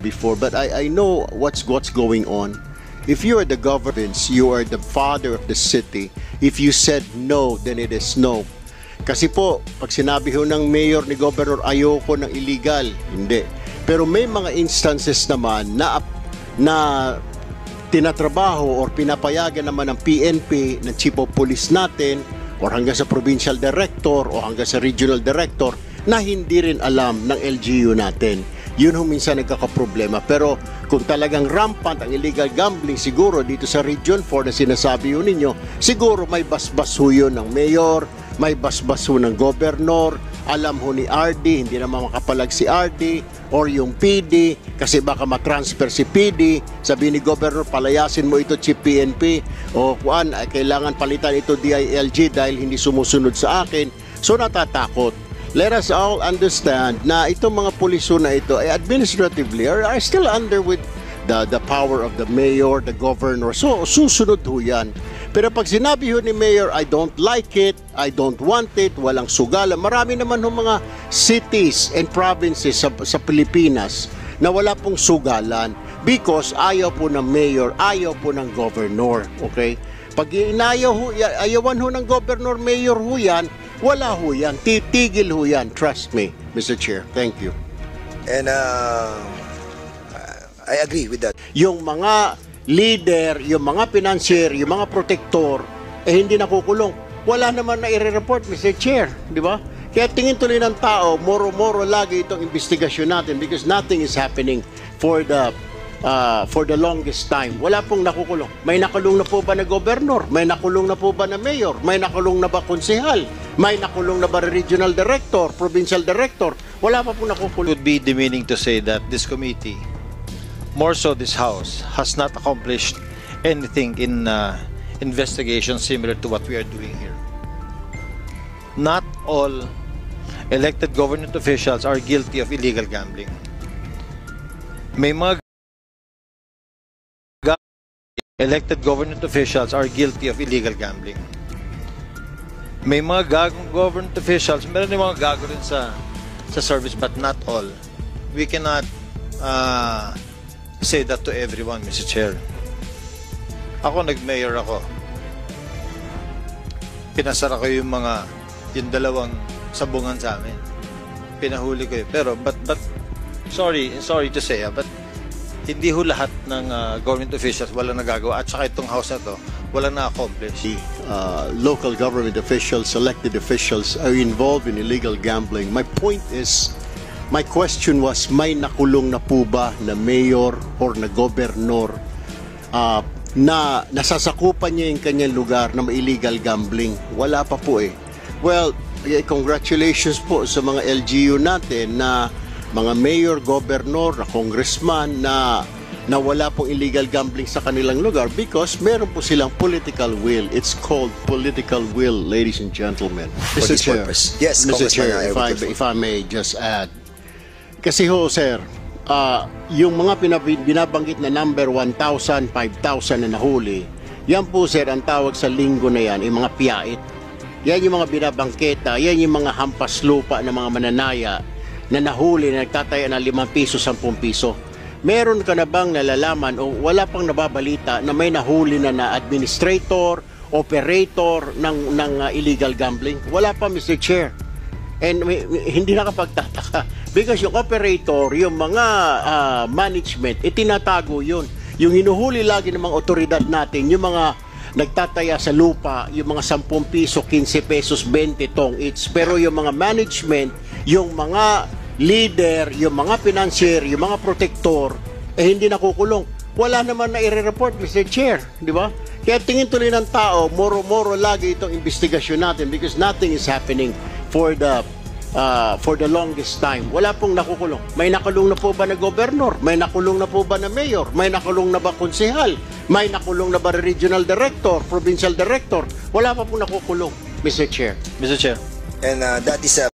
before, but I know what's going on. If you are the government, you are the father of the city. If you said no, then it is no. Kasi po, pag sinabi ho ng mayor ni governor, ayoko ng illegal, hindi. Pero may mga instances naman na tinatrabaho or pinapayagan naman ng PNP, ng chief of police natin, or hanggang sa provincial director o hanggang sa regional director na hindi rin alam ng LGU natin. Yun ho minsan nagkakaproblema. Pero kung talagang rampant ang illegal gambling, siguro dito sa Region 4 na sinasabi ho ninyo, siguro may basbas ho yun ng mayor, may basbas ho ng governor, alam ho ni RD, hindi naman makapalag si RD, or yung PD, kasi baka matransfer si PD, sabi ni governor, palayasin mo ito chief PNP, o kuan, kailangan palitan ito DILG dahil hindi sumusunod sa akin. So natatakot. Let us all understand na itong mga puliso na ito ay administratively are still under with the power of the mayor, the governor. So susunod ho yan. Pero pag sinabi ho ni mayor, I don't like it, I don't want it, walang sugalan. Marami naman ho mga cities and provinces sa Pilipinas na wala pong sugalan because ayaw po ng mayor, ayaw po ng governor. Okay? Pag ayawan ho ng governor, mayor ho yan, wala ho yan. Titigil ho yan. Trust me, Mr. Chair. Thank you. And I agree with that. Yung mga leader, yung mga financier, yung mga protector, hindi nakukulong. Wala naman na i-report, Mr. Chair. Di ba? Kaya tingin tuloy ng tao, moro-moro lagi itong investigasyon natin because nothing is happening for the longest time. Wala pong nakukulong. May nakulong na po ba na gobernur? May nakulong na po ba na mayor? May nakulong na ba konsehal? May nakulong na ba regional director, provincial director? Wala pa pong nakukulong. It would be demeaning to say that this committee, more so this House, has not accomplished anything in investigation similar to what we are doing here. Not all elected government officials are guilty of illegal gambling. May mga elected government officials are guilty of illegal gambling. May mga gagong government officials, meron din mga gago rin sa service, but not all. We cannot say that to everyone, Mr. Chair. Ako, nag-mayor ako. Pinasara ko yung dalawang sabungan sa amin. Pinahuli ko Pero, but sorry to say, but hindi ho lahat ng government officials wala nagagawa. At saka itong house na to, wala na-accomplish. Local government officials, elected officials are involved in illegal gambling. My point is, my question was, may nakulong na po ba na mayor or na gobernor na nasasakupan niya yung kanyang lugar na may illegal gambling? Wala pa po Well, congratulations po sa mga LGU natin na mga mayor, governor, na congressman na wala pong illegal gambling sa kanilang lugar because meron po silang political will. It's called political will, ladies and gentlemen. Mr. Chair. Yes, Mr. Chair, if I may just add. Kasi ho, sir, yung mga binabanggit na number 1,000, 5,000 na nahuli, yan po, sir, ang tawag sa linggo na yan, yung mga piyait. Yan yung mga binabangketa, yan yung mga hampas lupa ng mga mananaya na nahuli na nagtataya ng 5 piso, 10 piso. Meron ka na bang nalalaman o wala pang nababalita na may nahuli na administrator, operator ng illegal gambling? Wala pa, Mr. Chair. And hindi nakapagtataka because yung operator, yung mga management, itinatago yun. Yung hinuhuli lagi ng mga otoridad natin, yung mga nagtataya sa lupa, yung mga 10 piso, 15 pesos, 20 tong each. Pero yung mga management, yung mga leader, yung mga financier, yung mga protector, hindi nakukulong. Wala naman na i-report, Mr. Chair. Di ba? Kaya tingin tuloy ng tao, moro-moro lagi itong investigasyon natin because nothing is happening for the longest time. Wala pong nakukulong. May nakulong na po ba na gobernur? May nakulong na po ba na mayor? May nakulong na ba konsehal? May nakulong na ba regional director, provincial director? Wala pa pong nakukulong, Mr. Chair. Mr. Chair. And that is